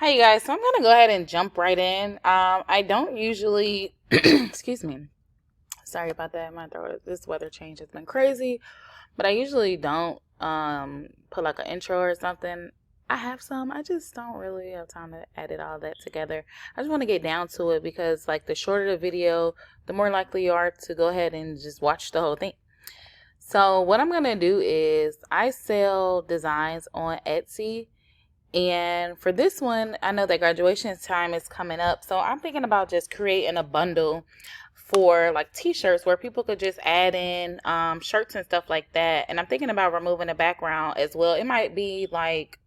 Hi, you guys. So I'm going to go ahead and jump right in. I don't usually, excuse me. Sorry about that. My throat, this weather change has been crazy, but I usually don't put like an intro or something. I have some. I just don't really have time to edit all that together. I just want to get down to it because like the shorter the video, the more likely you are to go ahead and just watch the whole thing. So what I'm going to do is I sell designs on Etsy. And for this one, I know that graduation time is coming up. So I'm thinking about just creating a bundle for like t-shirts where people could just add in shirts and stuff like that. And I'm thinking about removing the background as well. It might be like,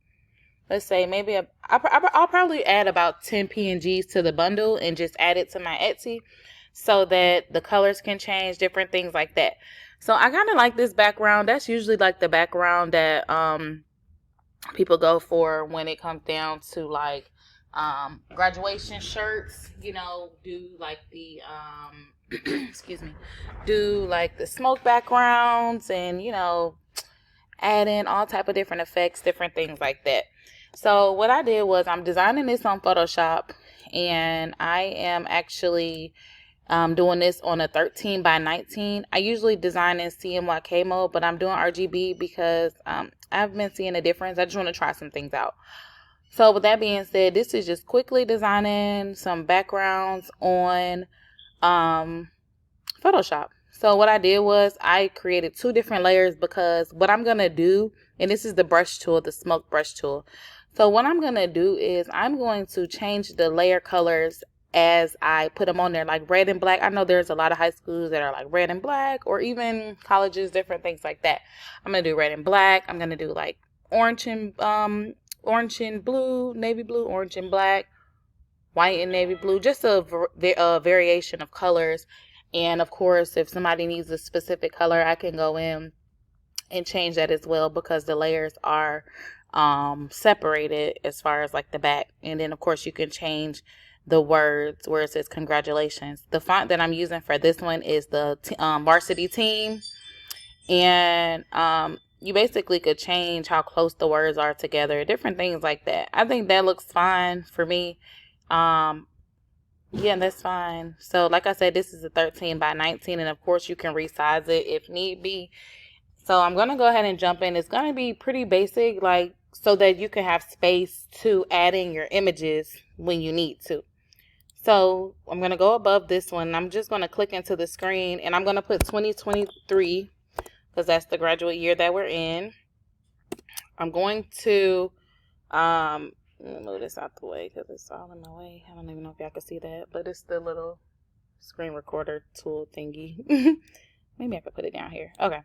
let's say maybe I'll probably add about 10 PNGs to the bundle and just add it to my Etsy so that the colors can change, different things like that. So I kind of like this background. That's usually like the background that people go for when it comes down to like graduation shirts, do like the excuse me, do like the smoke backgrounds and add in all type of different effects, different things like that. So what I did was I'm designing this on Photoshop, and I am actually doing this on a 13 by 19. I usually design in CMYK mode, but I'm doing RGB because I've been seeing a difference. I just want to try some things out. So with that being said, this is just quickly designing some backgrounds on Photoshop. So what I did was I created two different layers because what I'm going to do, and this is the brush tool, the smoke brush tool. So what I'm going to do is I'm going to change the layer colors as I put them on there, like red and black. I know there's a lot of high schools that are like red and black, or even colleges, different things like that. I'm going to do red and black. I'm going to do like orange and blue, navy blue, orange and black, white and navy blue, just a variation of colors. And of course, if somebody needs a specific color, I can go in and change that as well because the layers are separated as far as like the back. And then of course you can change the words where it says congratulations. The font that I'm using for this one is the varsity team. And you basically could change how close the words are together, different things like that. I think that looks fine for me. Yeah, that's fine. So like I said, this is a 13 by 19, and of course you can resize it if need be. So I'm going to go ahead and jump in. It's going to be pretty basic, like so that you can have space to add in your images when you need to. So I'm going to go above this one. I'm just going to click into the screen, and I'm going to put 2023 because that's the graduate year that we're in. I'm going to move this out the way because it's all in my way. I don't even know if y'all can see that, but it's the little screen recorder tool thingy. Maybe I could put it down here. Okay.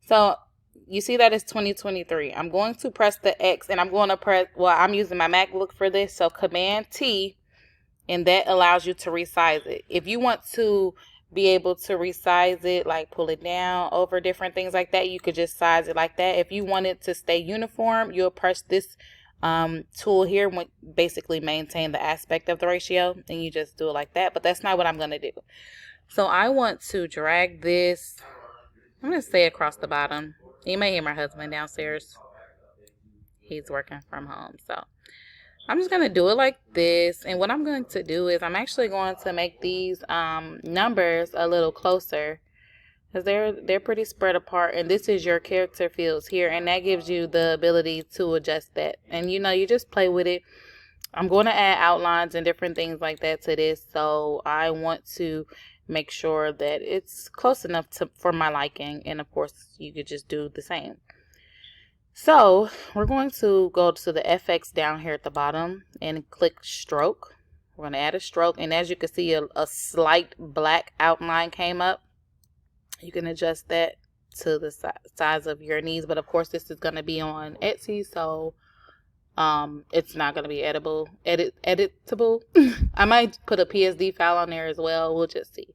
So you see that it's 2023. I'm going to press the X, and I'm going to press, well, I'm using my MacBook for this. So Command T, and that allows you to resize it. If you want to be able to resize it, like pull it down over different things like that, you could just size it like that. If you want it to stay uniform, you'll press this tool here, basically maintain the aspect of the ratio, and you just do it like that. But that's not what I'm going to do. So I want to drag this, I'm going to stay across the bottom. You may hear my husband downstairs. He's working from home. So I'm just going to do it like this. And what I'm going to do is I'm actually going to make these numbers a little closer because they're pretty spread apart. And this is your character fields here. And that gives you the ability to adjust that. And you just play with it. I'm going to add outlines and different things like that to this. So I want to make sure that it's close enough for my liking. And of course, you could just do the same. So we're going to go to the FX down here at the bottom and click stroke. We're going to add a stroke. And as you can see, a slight black outline came up. You can adjust that to the size of your needs. But of course, this is going to be on Etsy. So it's not going to be editable. I might put a PSD file on there as well. We'll just see.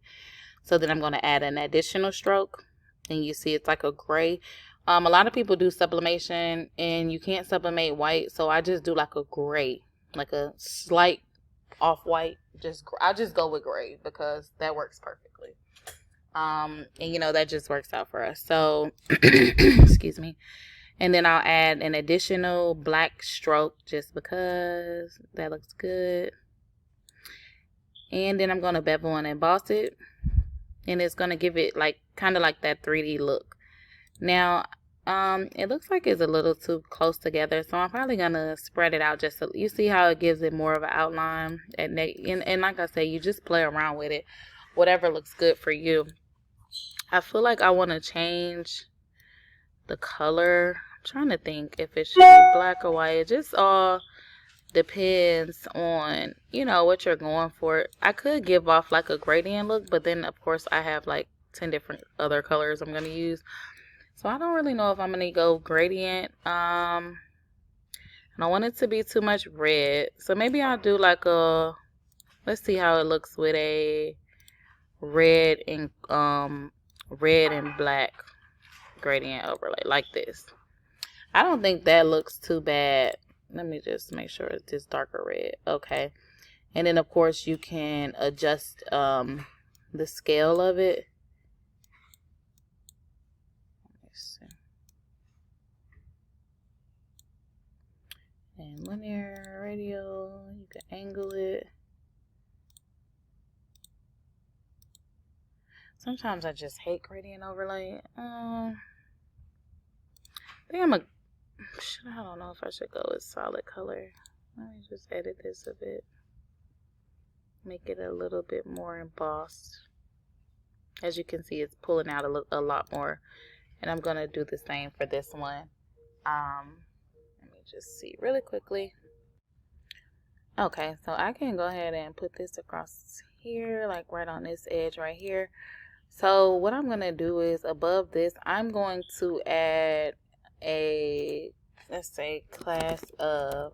So then I'm going to add an additional stroke. And you see it's like a gray. A lot of people do sublimation, and you can't sublimate white, so I just do like a gray, like a slight off-white. I just go with gray because that works perfectly. And that just works out for us. So, excuse me. And then I'll add an additional black stroke just because that looks good. And then I'm going to bevel and emboss it. And it's going to give it like kind of like that 3D look. Now, it looks like it's a little too close together. So I'm probably going to spread it out just so you see how it gives it more of an outline. And like I say, you just play around with it. Whatever looks good for you. I feel like I want to change the color. I'm trying to think if it should be black or white. It just all depends on, you know, what you're going for. I could give off like a gradient look, but then of course I have like 10 different other colors I'm going to use. So I don't really know if I'm going to go gradient. I don't want it to be too much red. So maybe I'll do like a, let's see how it looks with a red and black gradient overlay like this. I don't think that looks too bad. Let me just make sure it's just darker red. Okay. And then of course you can adjust the scale of it. Let's see. And linear, radial, you can angle it. Sometimes I just hate gradient overlay. I think I don't know if I should go with solid color. Let me just edit this a bit. Make it a little bit more embossed. As you can see, it's pulling out a lot more. And I'm going to do the same for this one. Let me just see really quickly. Okay, so I can go ahead and put this across here, like right on this edge right here. So what I'm going to do is above this, I'm going to add a, let's say, class of,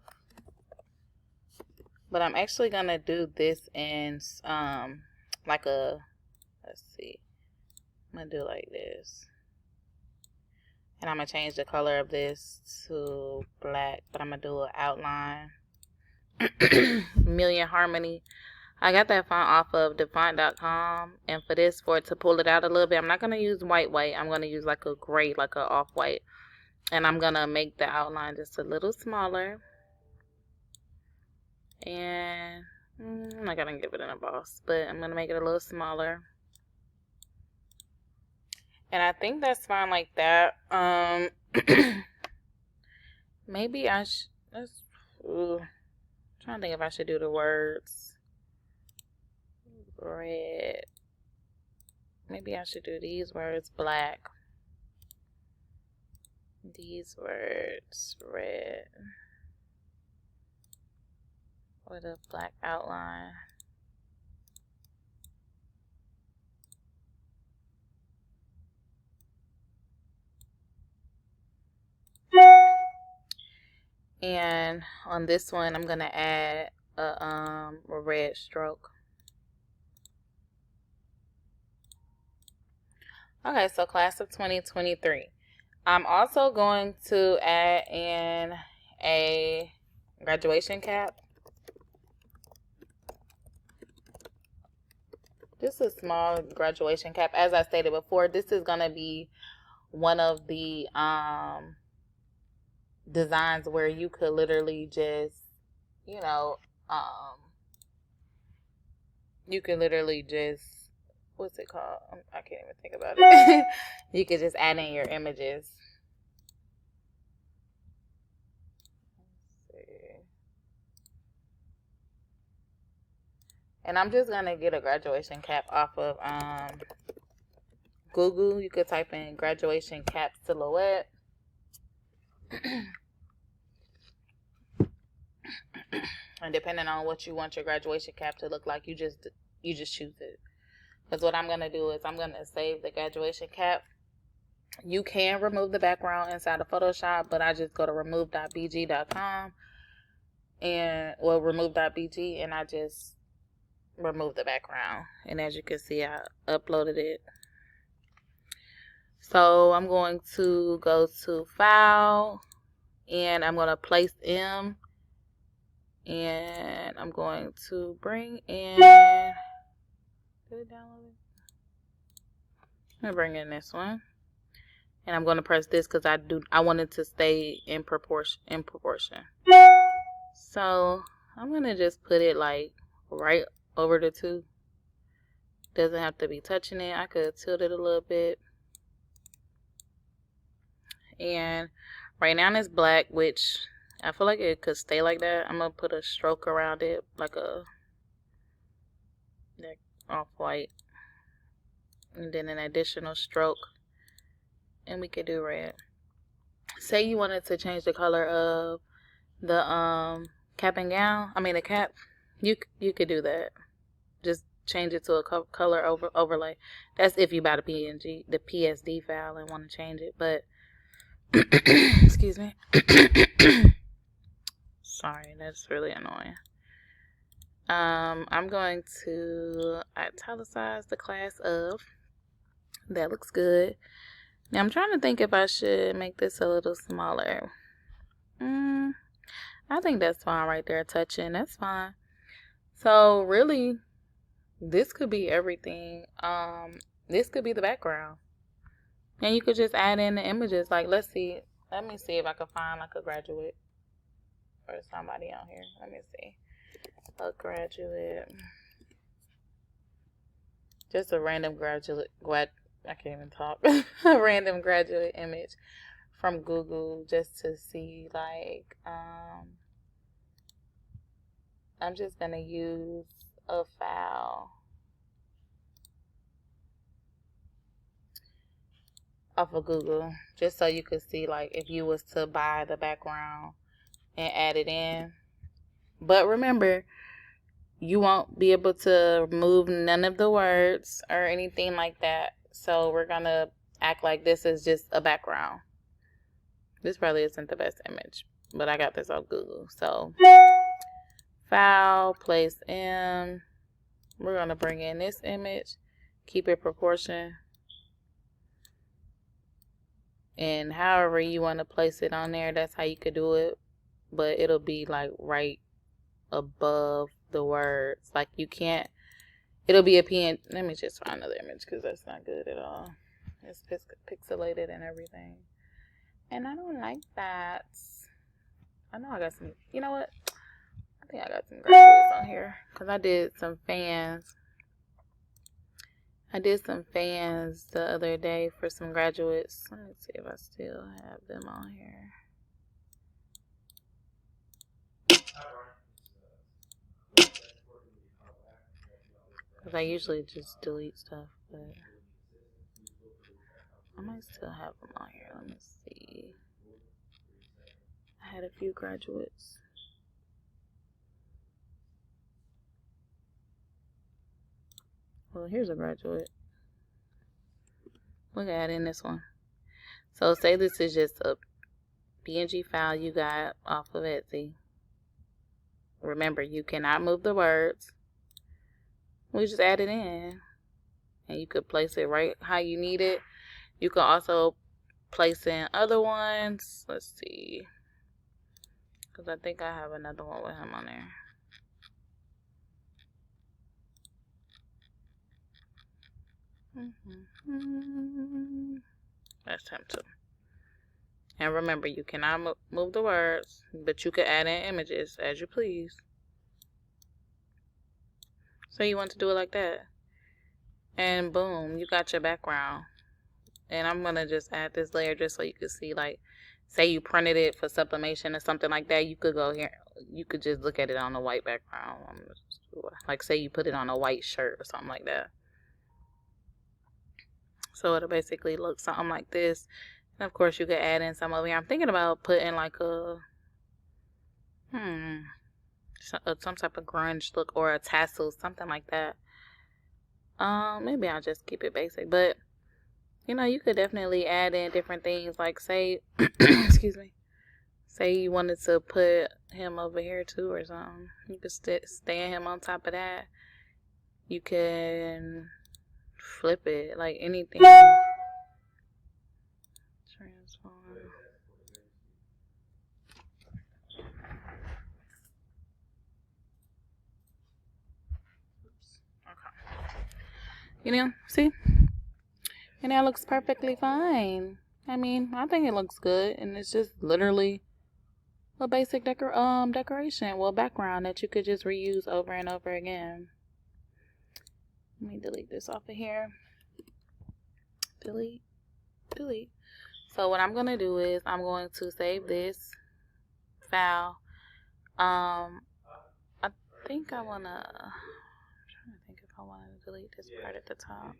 but I'm actually going to do this in like a, let's see, I'm going to do like this. And I'm going to change the color of this to black, but I'm going to do an outline. Million Harmony. I got that font off of defont.com, and for it to pull it out a little bit, I'm not going to use white. I'm going to use like a gray, like a off-white. And I'm going to make the outline just a little smaller. And I'm not going to give it an emboss, but I'm going to make it a little smaller. And I think that's fine like that. Maybe I should, I'm trying to think if I should do the words. Red. Maybe I should do these words black. These words red. With a black outline. And on this one, I'm gonna add a red stroke. Okay, so class of 2023. I'm also going to add in a graduation cap. Just a small graduation cap. As I stated before, this is gonna be one of the designs where you could literally just, you know, you can literally just, what's it called? I can't even think about it. You could just add in your images. Let's see. And I'm just gonna get a graduation cap off of Google. You could type in graduation cap silhouette. And depending on what you want your graduation cap to look like, you just choose it. Because what I'm going to do is I'm going to save the graduation cap. You can remove the background inside of Photoshop, but I just go to remove.bg.com or remove.bg, and I just remove the background. And as you can see, I uploaded it. So I'm going to go to File, and I'm going to place M. And I'm going to bring in, did it download it? I'm going to bring in this one. And I'm going to press this because I want it to stay in proportion. So I'm going to just put it like right over the 2. Doesn't have to be touching it. I could tilt it a little bit. And right now it's black, which I feel like it could stay like that. I'm going to put a stroke around it, like off-white. And then an additional stroke. And we could do red. Say you wanted to change the color of the cap and gown. I mean the cap. You could do that. Just change it to a color overlay. That's if you buy the PSD file and want to change it. But excuse me. Sorry, that's really annoying. I'm going to italicize the class of. That looks good. Now I'm trying to think if I should make this a little smaller. I think that's fine right there. Touching, that's fine. So really, this could be everything. This could be the background. And you could just add in the images. Like, let me see if I can find like a graduate or somebody on here. Let me see. A graduate. Just a random graduate. I can't even talk. A random graduate image from Google just to see, like, I'm just going to use a file off of Google just so you could see, like, if you was to buy the background and add it in. But remember, you won't be able to remove none of the words or anything like that. So we're going to act like this is just a background. This probably isn't the best image, but I got this off Google. So file, place in. We're going to bring in this image, keep it proportion. And however you want to place it on there, that's how you could do it. But it'll be like right above the words. Like you can't, it'll be a PN. Let me just find another image because that's not good at all. It's pixelated and everything. And I don't like that. I know I got some, you know what? I think I got some graduates on here because I did some fans. I did some fans the other day for some graduates. Let me see if I still have them on here. Because I usually just delete stuff, but I might still have them on here. Let me see. I had a few graduates. Well, here's a graduate. Look at it in this one. So say this is just a PNG file you got off of Etsy. Remember, you cannot move the words. We just add it in. And you could place it right how you need it. You can also place in other ones. Let's see. Because I think I have another one with him on there. That's him too. And remember, you cannot move the words, but you can add in images as you please. So you want to do it like that. And boom, you got your background. And I'm going to just add this layer just so you can see, like, say you printed it for sublimation or something like that. You could go here. You could just look at it on a white background. Like, say you put it on a white shirt or something like that. So it'll basically look something like this. And of course, you could add in some over here. I'm thinking about putting like a, some type of grunge look or a tassel, something like that. Maybe I'll just keep it basic. But, you know, you could definitely add in different things. Like, say, excuse me. Say you wanted to put him over here too or something. You could stand him on top of that. You can flip it, like anything. Transform. Okay. You know, see? And that looks perfectly fine. I mean, I think it looks good, and it's just literally a basic decoration, well, background that you could just reuse over and over again. Let me delete this off of here. Delete. So what I'm gonna do is I'm going to save this file. I think I wanna. I'm trying to think if I want to delete this part at the top.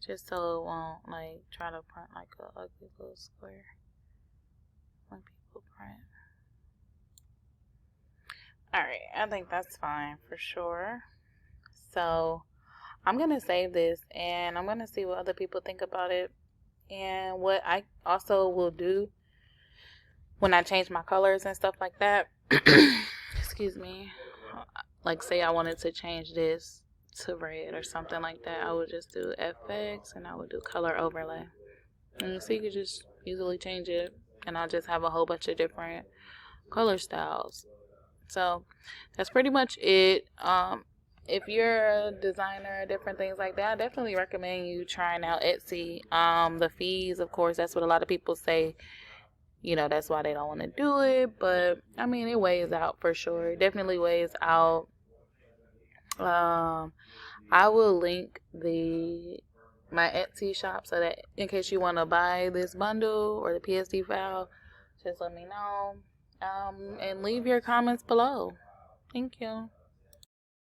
Just so it won't like try to print like a ugly little square when people print. Alright, I think that's fine for sure. So I'm gonna save this and I'm gonna see what other people think about it. And what I also will do when I change my colors and stuff like that, excuse me, like say I wanted to change this to red or something like that, I would just do FX and I would do color overlay. And so you could just easily change it, and I'll just have a whole bunch of different color styles. So that's pretty much it. If you're a designer, different things like that, I definitely recommend you trying out Etsy. The fees, of course, that's what a lot of people say. You know, that's why they don't want to do it. But I mean, it weighs out for sure. It definitely weighs out. I will link my Etsy shop so that in case you want to buy this bundle or the PSD file, just let me know. And leave your comments below. Thank you.